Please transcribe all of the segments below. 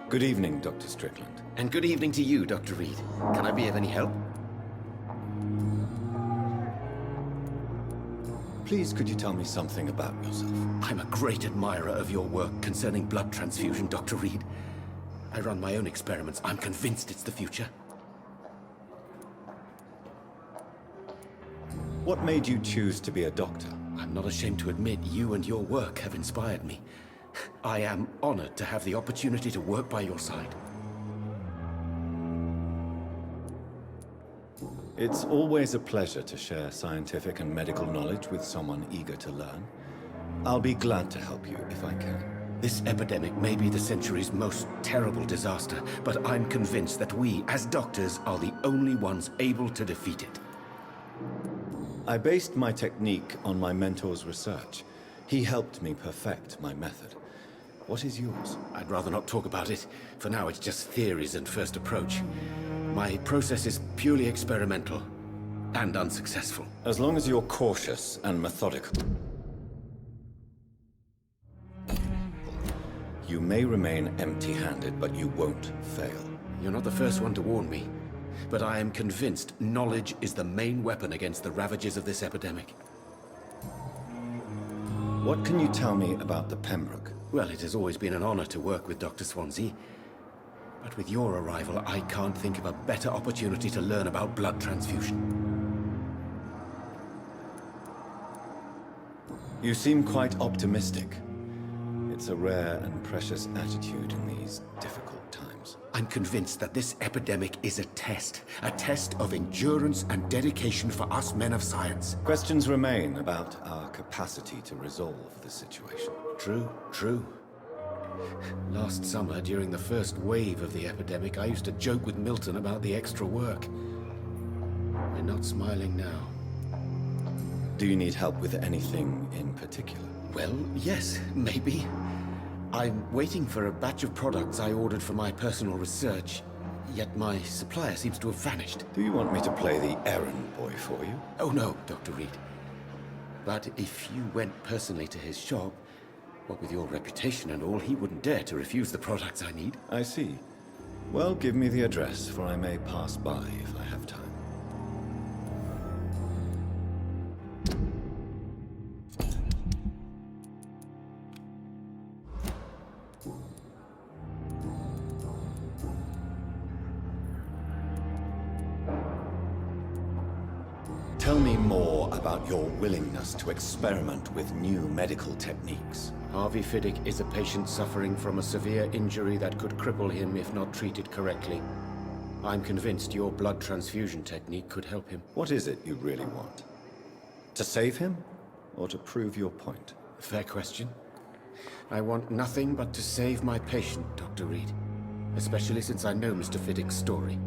Good evening, Dr. Strickland. And good evening to you, Dr. Reid. Can I be of any help? Please, could you tell me something about yourself? I'm a great admirer of your work concerning blood transfusion, Dr. Reid. I run my own experiments. I'm convinced it's the future. What made you choose to be a doctor? I'm not ashamed to admit you and your work have inspired me. I am honored to have the opportunity to work by your side. It's always a pleasure to share scientific and medical knowledge with someone eager to learn. I'll be glad to help you if I can. This epidemic may be the century's most terrible disaster, but I'm convinced that we, as doctors, are the only ones able to defeat it. I based my technique on my mentor's research. He helped me perfect my method. What is yours? I'd rather not talk about it. For now, it's just theories and first approach. My process is purely experimental and unsuccessful. As long as you're cautious and methodical, you may remain empty-handed, but you won't fail. You're not the first one to warn me, but I am convinced knowledge is the main weapon against the ravages of this epidemic. What can you tell me about the Pembroke? Well, it has always been an honor to work with Dr. Swansea. But with your arrival, I can't think of a better opportunity to learn about blood transfusion. You seem quite optimistic. It's a rare and precious attitude in these difficult times. I'm convinced that this epidemic is a test of endurance and dedication for us men of science. Questions remain about our capacity to resolve the situation. True. Last summer, during the first wave of the epidemic, I used to joke with Milton about the extra work. We're not smiling now. Do you need help with anything in particular? Well, yes, maybe. I'm waiting for a batch of products I ordered for my personal research, yet my supplier seems to have vanished. Do you want me to play the errand boy for you? Oh no, Dr. Reid. But if you went personally to his shop, what with your reputation and all, he wouldn't dare to refuse the products I need. I see. Well, give me the address, for I may pass by if I have time. Tell me more about your willingness to experiment with new medical techniques. Harvey Fidic is a patient suffering from a severe injury that could cripple him if not treated correctly. I'm convinced your blood transfusion technique could help him. What is it you really want? To save him, or to prove your point? Fair question. I want nothing but to save my patient, Dr. Reid. Especially since I know Mr. Fidic's story.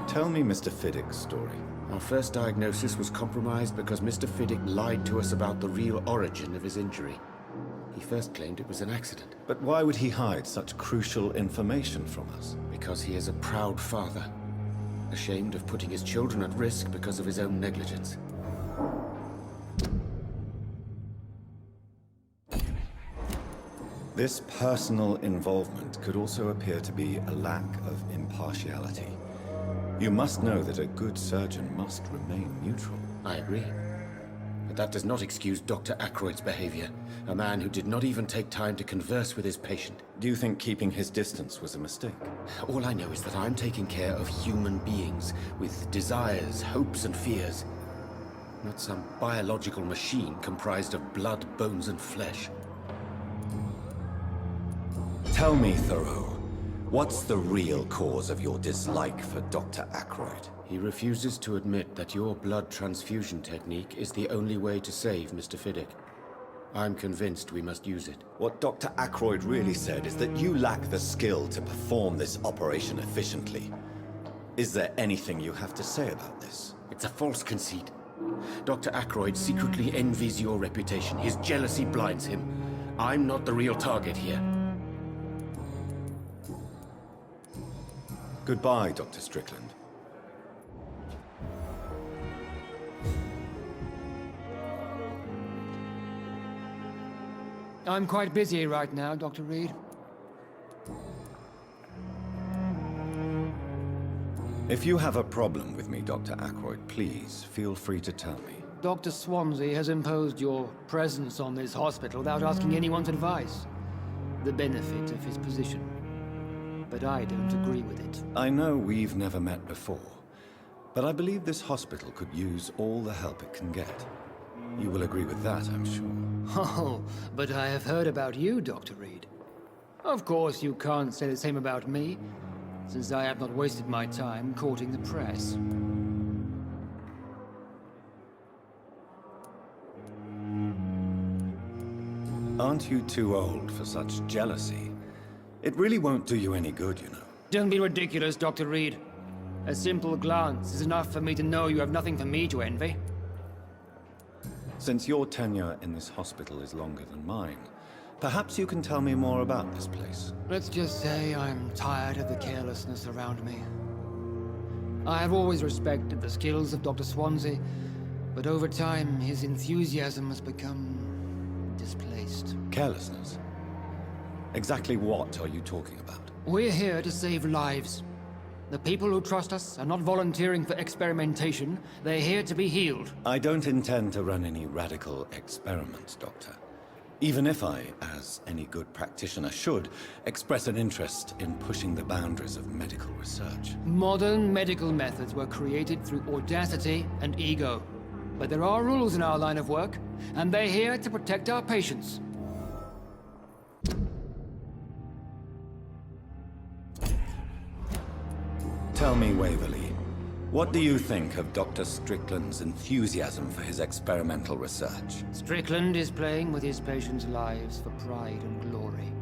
Tell me Mr. Fidic's story. Our first diagnosis was compromised because Mr. Fidic lied to us about the real origin of his injury. He first claimed it was an accident. But why would he hide such crucial information from us? Because he is a proud father, ashamed of putting his children at risk because of his own negligence. This personal involvement could also appear to be a lack of impartiality. You must know that a good surgeon must remain neutral. I agree. But that does not excuse Dr. Ackroyd's behavior, a man who did not even take time to converse with his patient. Do you think keeping his distance was a mistake? All I know is that I'm taking care of human beings with desires, hopes, and fears. Not some biological machine comprised of blood, bones, and flesh. Tell me, Thoreau, what's the real cause of your dislike for Dr. Ackroyd? He refuses to admit that your blood transfusion technique is the only way to save Mr. Fidic. I'm convinced we must use it. What Dr. Ackroyd really said is that you lack the skill to perform this operation efficiently. Is there anything you have to say about this? It's a false conceit. Dr. Ackroyd secretly envies your reputation. His jealousy blinds him. I'm not the real target here. Goodbye, Dr. Strickland. I'm quite busy right now, Dr. Reid. If you have a problem with me, Dr. Ackroyd, please feel free to tell me. Dr. Swansea has imposed your presence on this hospital without asking anyone's advice. The benefit of his position. But I don't agree with it. I know we've never met before, but I believe this hospital could use all the help it can get. You will agree with that, I'm sure. Oh, but I have heard about you, Dr. Reid. Of course, you can't say the same about me, since I have not wasted my time courting the press. Aren't you too old for such jealousy? It really won't do you any good, you know. Don't be ridiculous, Dr. Reid. A simple glance is enough for me to know you have nothing for me to envy. Since your tenure in this hospital is longer than mine, perhaps you can tell me more about this place. Let's just say I'm tired of the carelessness around me. I have always respected the skills of Dr. Swansea, but over time his enthusiasm has become displaced. Carelessness? Exactly what are you talking about? We're here to save lives. The people who trust us are not volunteering for experimentation. They're here to be healed. I don't intend to run any radical experiments, Doctor. Even if I, as any good practitioner should, express an interest in pushing the boundaries of medical research. Modern medical methods were created through audacity and ego. But there are rules in our line of work, and they're here to protect our patients. Tell me, Waverly, what do you think of Dr. Strickland's enthusiasm for his experimental research? Strickland is playing with his patients' lives for pride and glory.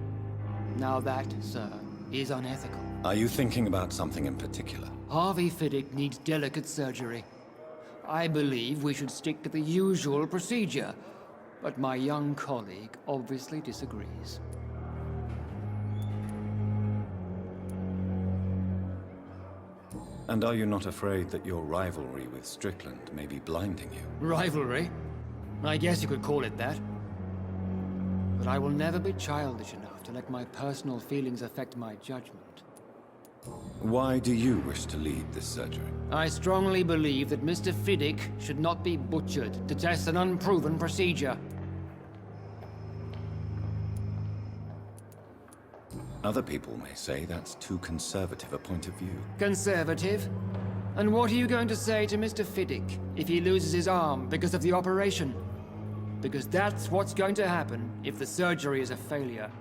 Now that, sir, is unethical. Are you thinking about something in particular? Harvey Fidic needs delicate surgery. I believe we should stick to the usual procedure, but my young colleague obviously disagrees. And are you not afraid that your rivalry with Strickland may be blinding you? Rivalry? I guess you could call it that. But I will never be childish enough to let my personal feelings affect my judgment. Why do you wish to lead this surgery? I strongly believe that Mr. Fidic should not be butchered to test an unproven procedure. Other people may say that's too conservative a point of view. Conservative? And what are you going to say to Mr. Fidic if he loses his arm because of the operation? Because that's what's going to happen if the surgery is a failure.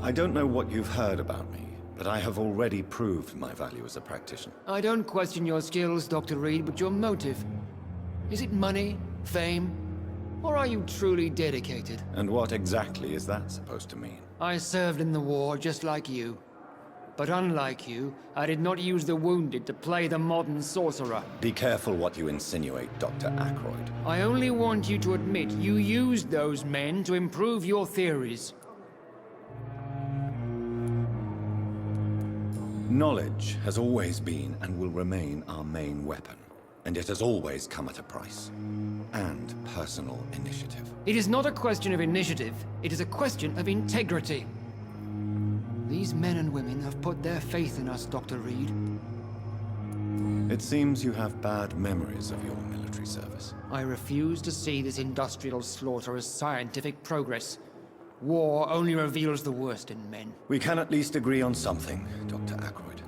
I don't know what you've heard about me, but I have already proved my value as a practitioner. I don't question your skills, Dr. Reid, but your motive. Is it money, fame, or are you truly dedicated? And what exactly is that supposed to mean? I served in the war just like you. But unlike you, I did not use the wounded to play the modern sorcerer. Be careful what you insinuate, Dr. Ackroyd. I only want you to admit you used those men to improve your theories. Knowledge has always been and will remain our main weapon, and it has always come at a price. And personal initiative. It is not a question of initiative, it is a question of integrity. These men and women have put their faith in us, Dr. Reid. It seems you have bad memories of your military service. I refuse to see this industrial slaughter as scientific progress. War only reveals the worst in men. We can at least agree on something, Dr. Ackroyd.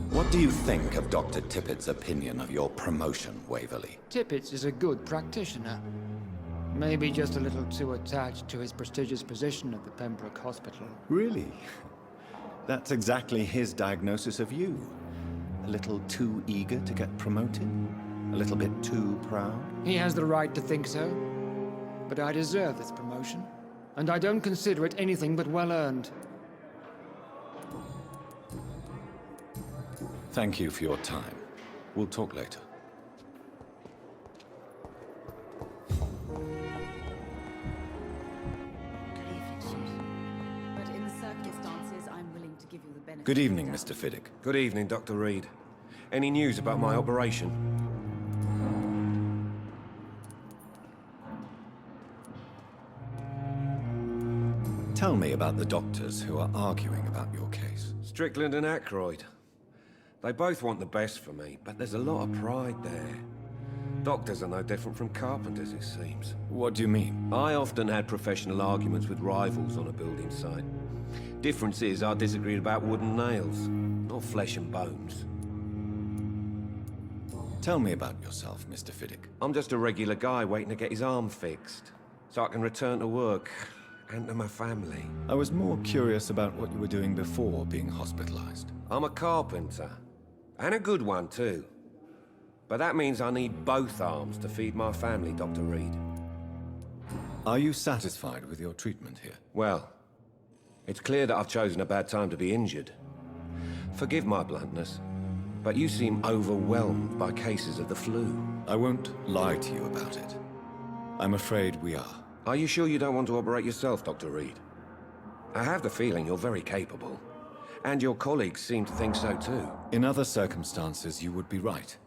What do you think of Dr. Tippett's opinion of your promotion, Waverly? Tippett is a good practitioner. Maybe just a little too attached to his prestigious position at the Pembroke Hospital. Really? That's exactly his diagnosis of you. A little too eager to get promoted? A little bit too proud? He has the right to think so. But I deserve this promotion, and I don't consider it anything but well-earned. Thank you for your time. We'll talk later. But in the circumstances, I'm willing to give you the benefit Good evening, Mr. Fidic. Good evening, Dr. Reid. Any news about my operation? Tell me about the doctors who are arguing about your case. Strickland and Ackroyd. They both want the best for me, but there's a lot of pride there. Doctors are no different from carpenters, it seems. What do you mean? I often had professional arguments with rivals on a building site. Difference is, I disagreed about wooden nails, not flesh and bones. Tell me about yourself, Mr. Fidic. I'm just a regular guy waiting to get his arm fixed, so I can return to work and to my family. I was more curious about what you were doing before being hospitalized. I'm a carpenter, and a good one too. But that means I need both arms to feed my family, Dr. Reid. Are you satisfied with your treatment here? Well, it's clear that I've chosen a bad time to be injured. Forgive my bluntness, but you seem overwhelmed by cases of the flu. I won't lie to you about it. I'm afraid we are. Are you sure you don't want to operate yourself, Dr. Reid? I have the feeling you're very capable. And your colleagues seem to think so too. In other circumstances, you would be right.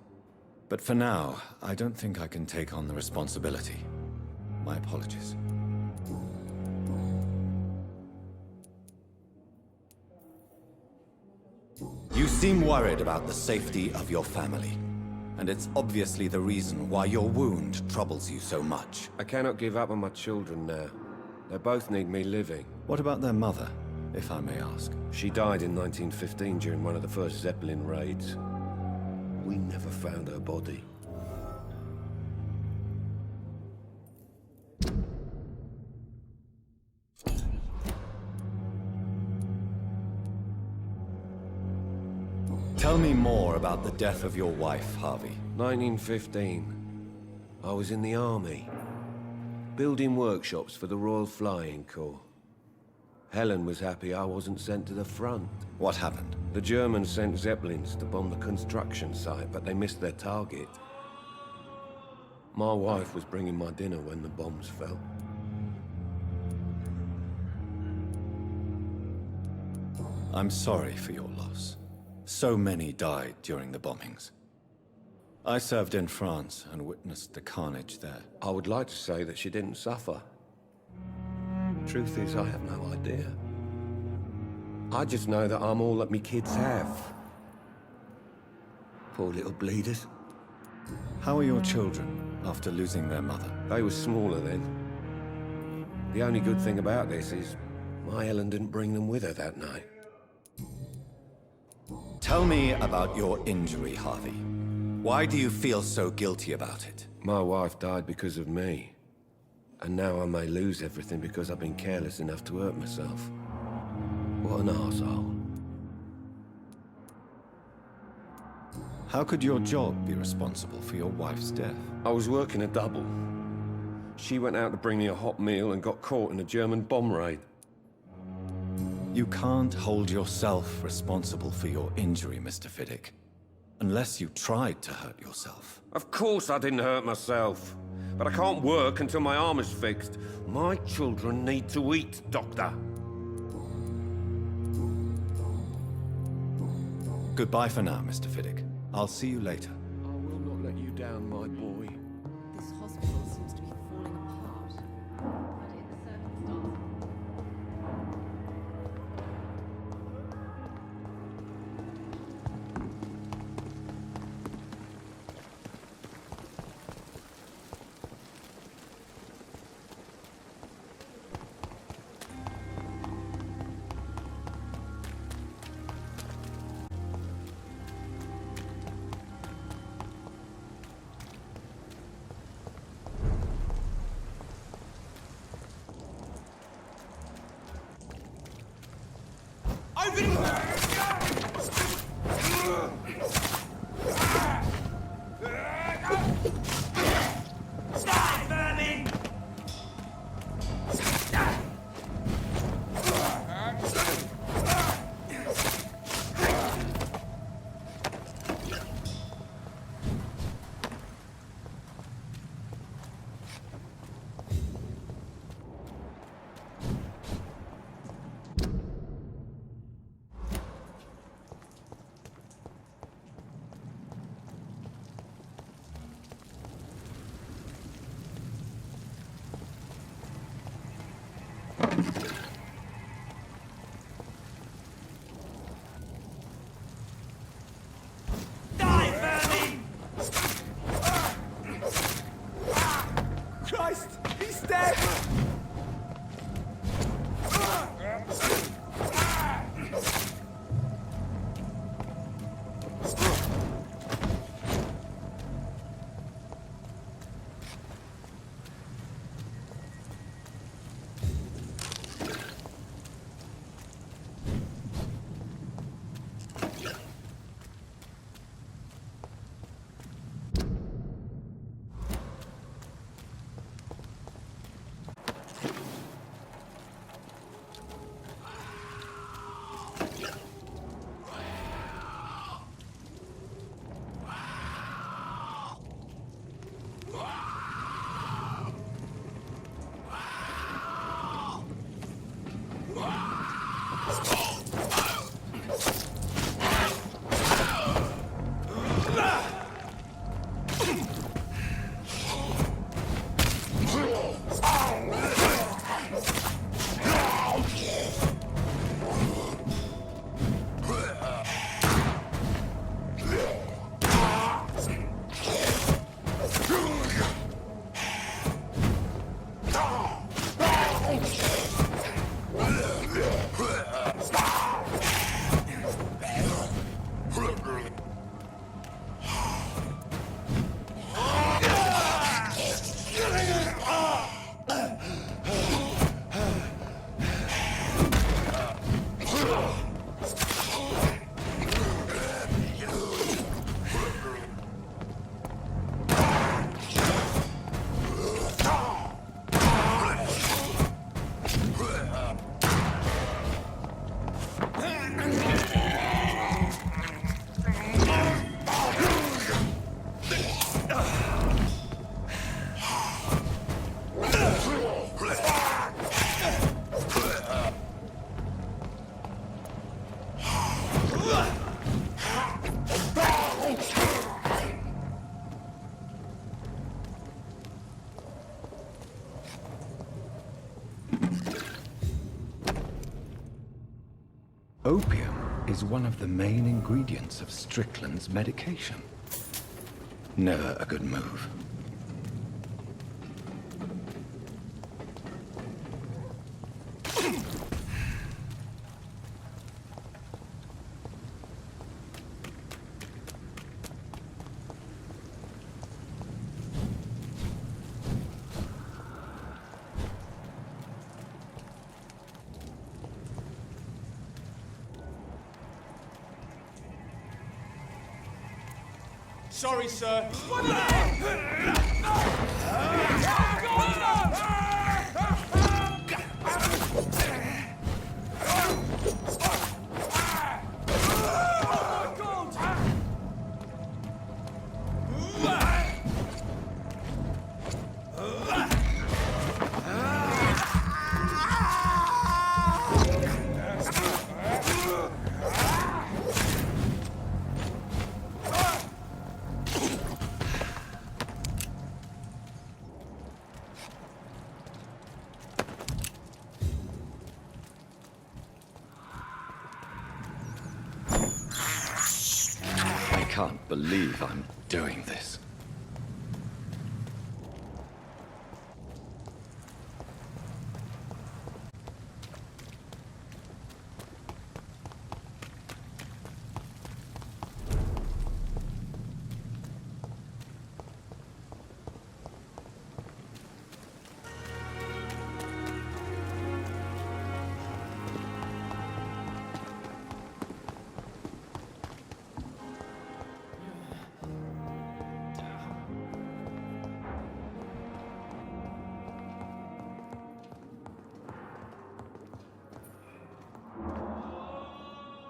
But for now, I don't think I can take on the responsibility. My apologies. You seem worried about the safety of your family. And it's obviously the reason why your wound troubles you so much. I cannot give up on my children now. They both need me living. What about their mother, if I may ask? She died in 1915 during one of the first Zeppelin raids. We never found her body. Tell me more about the death of your wife, Harvey. 1915. I was in the army, building workshops for the Royal Flying Corps. Helen was happy I wasn't sent to the front. What happened? The Germans sent Zeppelins to bomb the construction site, but they missed their target. My wife was bringing my dinner when the bombs fell. I'm sorry for your loss. So many died during the bombings. I served in France and witnessed the carnage there. I would like to say that she didn't suffer. Truth is, I have no idea. I just know that I'm all that me kids have. Poor little bleeders. How are your children after losing their mother? They were smaller then. The only good thing about this is my Helen didn't bring them with her that night. Tell me about your injury, Harvey. Why do you feel so guilty about it? My wife died because of me. And now I may lose everything because I've been careless enough to hurt myself. What an arsehole. How could your job be responsible for your wife's death? I was working a double. She went out to bring me a hot meal and got caught in a German bomb raid. You can't hold yourself responsible for your injury, Mr. Fidic. Unless you tried to hurt yourself. Of course I didn't hurt myself. But I can't work until my arm is fixed. My children need to eat, Doctor. Goodbye for now, Mr. Fidic. I'll see you later. I will not let you down, my boy. This hospital seems to be falling apart. But in the circumstances... Opium is one of the main ingredients of Strickland's medication. Never a good move. Sorry, sir. I can't believe I'm doing this.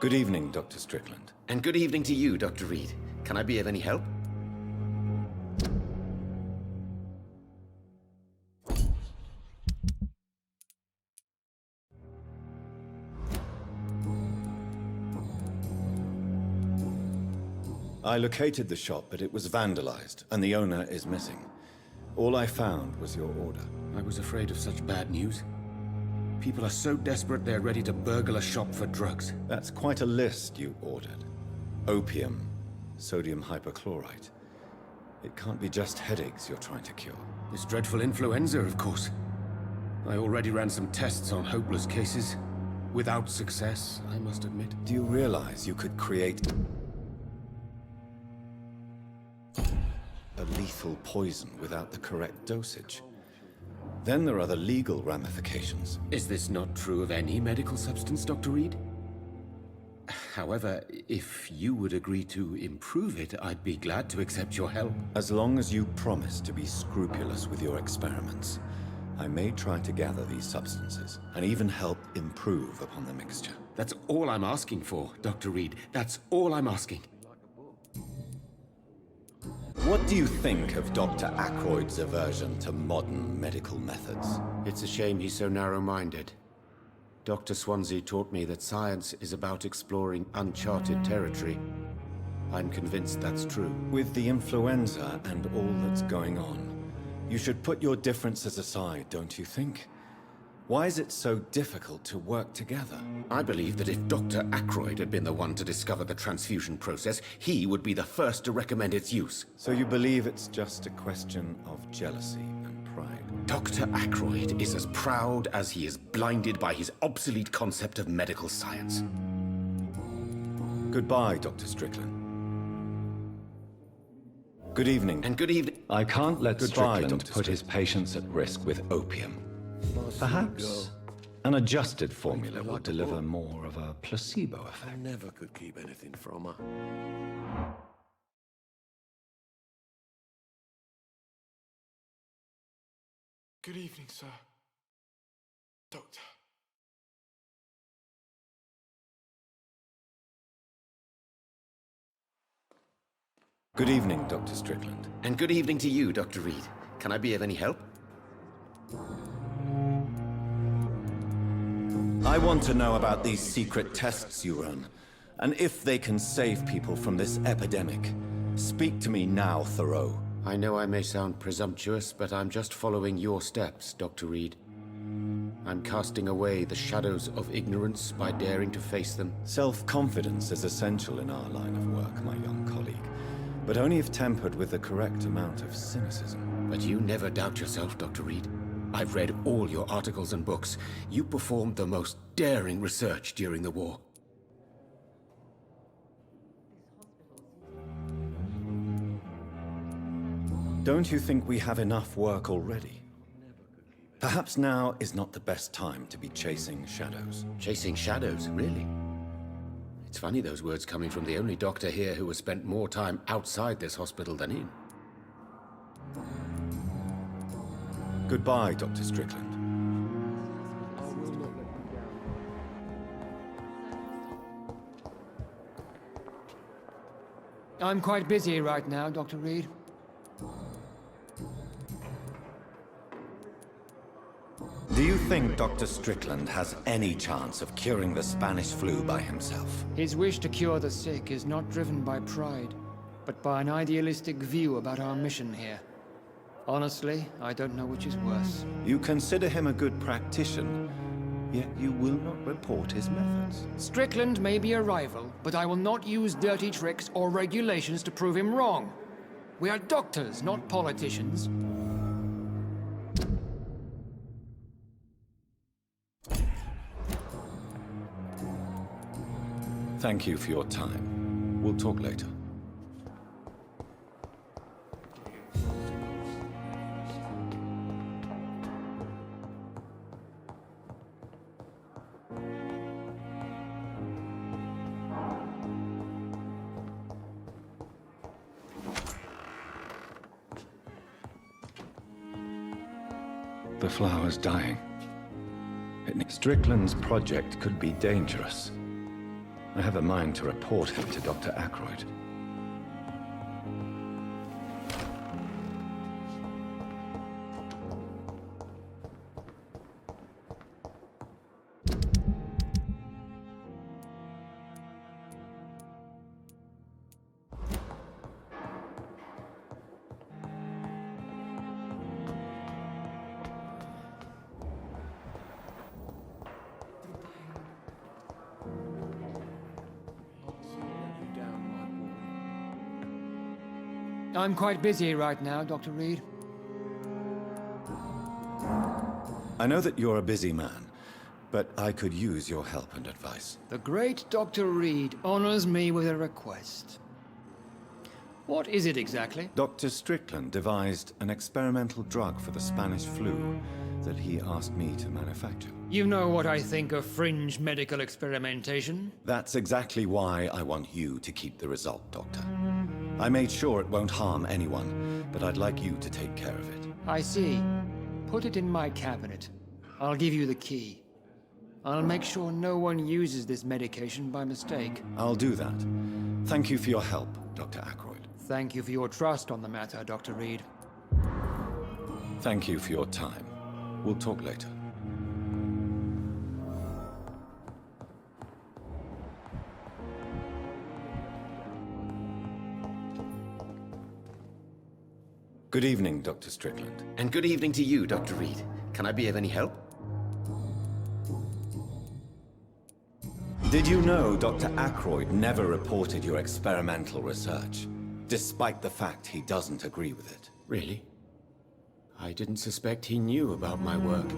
Good evening, Dr. Strickland. And good evening to you, Dr. Reid. Can I be of any help? I located the shop, but it was vandalized, and the owner is missing. All I found was your order. I was afraid of such bad news. People are so desperate they're ready to burgle a shop for drugs. That's quite a list you ordered. Opium, sodium hypochlorite. It can't be just headaches you're trying to cure. This dreadful influenza, of course. I already ran some tests on hopeless cases. Without success, I must admit. Do you realize you could create a lethal poison without the correct dosage? Then there are the legal ramifications. Is this not true of any medical substance, Dr. Reid? However, if you would agree to improve it, I'd be glad to accept your help. As long as you promise to be scrupulous with your experiments, I may try to gather these substances, and even help improve upon the mixture. That's all I'm asking for, Dr. Reid. That's all I'm asking. What do you think of Dr. Ackroyd's aversion to modern medical methods? It's a shame he's so narrow-minded. Dr. Swansea taught me that science is about exploring uncharted territory. I'm convinced that's true. With the influenza and all that's going on, you should put your differences aside, don't you think? Why is it so difficult to work together? I believe that if Dr. Ackroyd had been the one to discover the transfusion process, he would be the first to recommend its use. So you believe it's just a question of jealousy and pride? Dr. Ackroyd is as proud as he is blinded by his obsolete concept of medical science. Goodbye, Dr. Strickland. Good evening. And good evening. I can't let Goodbye, Strickland Dr. put his patients at risk with opium. Perhaps an adjusted formula will deliver more of a placebo effect. I never could keep anything from her. Good evening, sir. Doctor. Good evening, Dr. Strickland. And good evening to you, Dr. Reid. Can I be of any help? I want to know about these secret tests you run, and if they can save people from this epidemic. Speak to me now, Thoreau. I know I may sound presumptuous, but I'm just following your steps, Dr. Reid. I'm casting away the shadows of ignorance by daring to face them. Self-confidence is essential in our line of work, my young colleague, but only if tempered with the correct amount of cynicism. But you never doubt yourself, Dr. Reid. I've read all your articles and books. You performed the most daring research during the war. Don't you think we have enough work already? Perhaps now is not the best time to be chasing shadows. Chasing shadows, really? It's funny those words coming from the only doctor here who has spent more time outside this hospital than in. Goodbye, Dr. Strickland. I'm quite busy right now, Dr. Reid. Do you think Dr. Strickland has any chance of curing the Spanish flu by himself? His wish to cure the sick is not driven by pride, but by an idealistic view about our mission here. Honestly, I don't know which is worse. You consider him a good practitioner, yet you will not report his methods. Strickland may be a rival, but I will not use dirty tricks or regulations to prove him wrong. We are doctors, not politicians. Thank you for your time. We'll talk later. The flower's dying. Strickland's project could be dangerous. I have a mind to report him to Dr. Ackroyd. I'm quite busy right now, Dr. Reid. I know that you're a busy man, but I could use your help and advice. The great Dr. Reid honors me with a request. What is it exactly? Dr. Strickland devised an experimental drug for the Spanish flu that he asked me to manufacture. You know what I think of fringe medical experimentation? That's exactly why I want you to keep the result, Doctor. I made sure it won't harm anyone, but I'd like you to take care of it. I see. Put it in my cabinet. I'll give you the key. I'll make sure no one uses this medication by mistake. I'll do that. Thank you for your help, Dr. Ackroyd. Thank you for your trust on the matter, Dr. Reid. Thank you for your time. We'll talk later. Good evening, Dr. Strickland. And good evening to you, Dr. Reid. Can I be of any help? Did you know Dr. Ackroyd never reported your experimental research, despite the fact he doesn't agree with it? Really? I didn't suspect he knew about my work.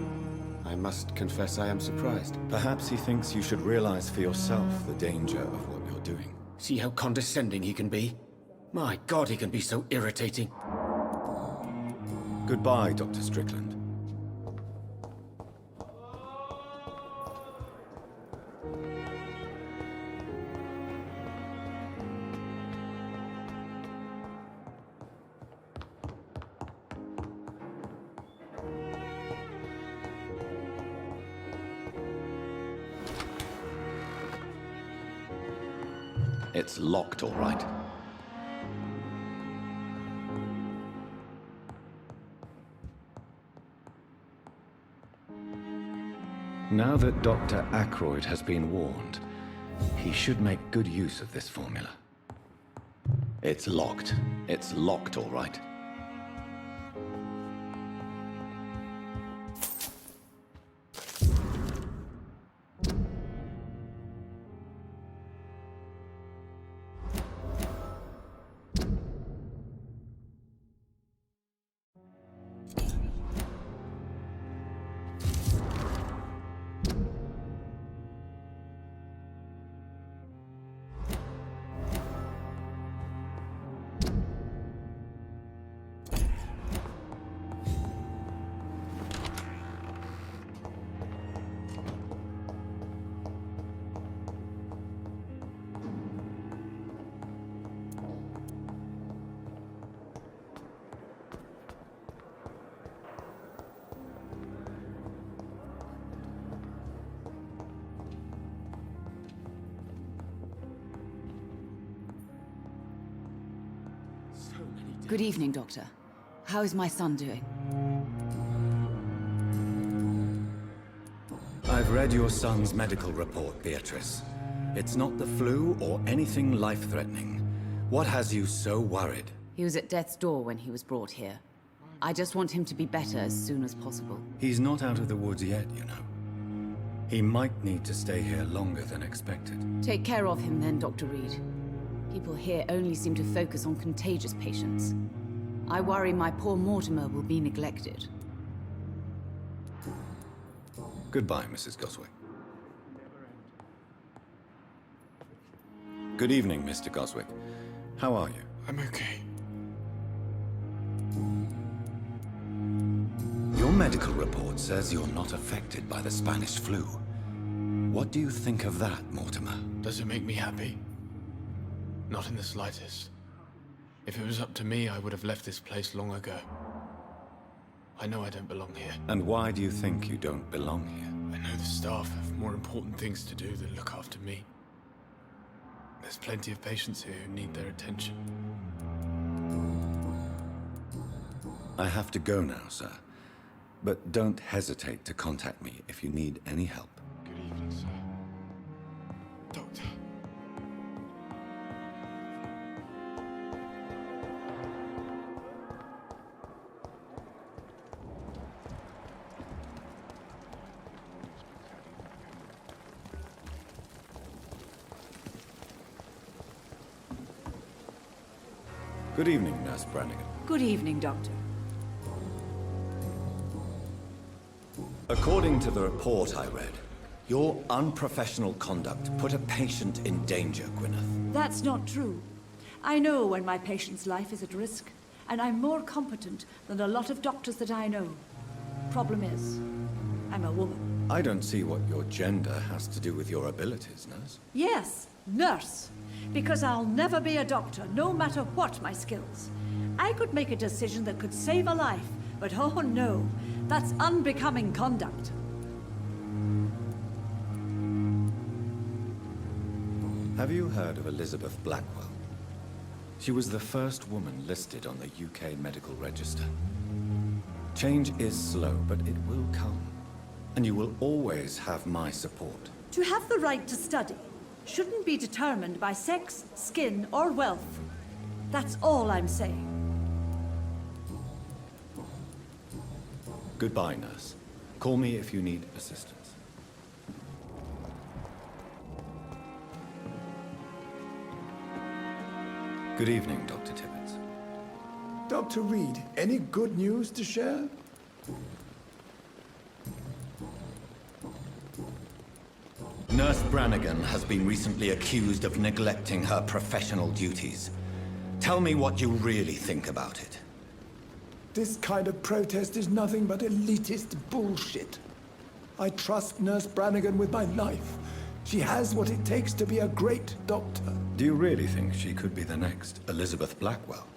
I must confess I am surprised. Perhaps he thinks you should realize for yourself the danger of what you're doing. See how condescending he can be? My God, he can be so irritating. Goodbye, Dr. Strickland. It's locked, all right. Now that Dr. Ackroyd has been warned, he should make good use of this formula. It's locked. It's locked, all right. Good evening, Doctor. How is my son doing? I've read your son's medical report, Beatrice. It's not the flu or anything life-threatening. What has you so worried? He was at death's door when he was brought here. I just want him to be better as soon as possible. He's not out of the woods yet, you know. He might need to stay here longer than expected. Take care of him then, Dr. Reid. People here only seem to focus on contagious patients. I worry my poor Mortimer will be neglected. Goodbye, Mrs. Goswick. Good evening, Mr. Goswick. How are you? I'm okay. Your medical report says you're not affected by the Spanish flu. What do you think of that, Mortimer? Does it make me happy? Not in the slightest. If it was up to me, I would have left this place long ago. I know I don't belong here. And why do you think you don't belong here? I know the staff have more important things to do than look after me. There's plenty of patients here who need their attention. I have to go now, sir. But don't hesitate to contact me if you need any help. Good evening, sir. Doctor. Good evening, Nurse Brannigan. Good evening, Doctor. According to the report I read, your unprofessional conduct put a patient in danger, Gwyneth. That's not true. I know when my patient's life is at risk, and I'm more competent than a lot of doctors that I know. Problem is, I'm a woman. I don't see what your gender has to do with your abilities, Nurse. Yes, nurse. Because I'll never be a doctor, no matter what my skills. I could make a decision that could save a life, but oh no, that's unbecoming conduct. Have you heard of Elizabeth Blackwell? She was the first woman listed on the UK Medical Register. Change is slow, but it will come. And you will always have my support. To have the right to study shouldn't be determined by sex, skin, or wealth. That's all I'm saying. Goodbye, Nurse. Call me if you need assistance. Good evening, Dr. Tibbets. Dr. Reid, any good news to share? Nurse Brannigan has been recently accused of neglecting her professional duties. Tell me what you really think about it. This kind of protest is nothing but elitist bullshit. I trust Nurse Brannigan with my life. She has what it takes to be a great doctor. Do you really think she could be the next Elizabeth Blackwell?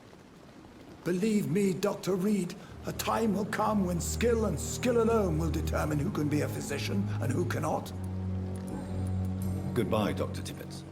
Believe me, Dr. Reid, a time will come when skill and skill alone will determine who can be a physician and who cannot. Goodbye, Dr. Tibbets.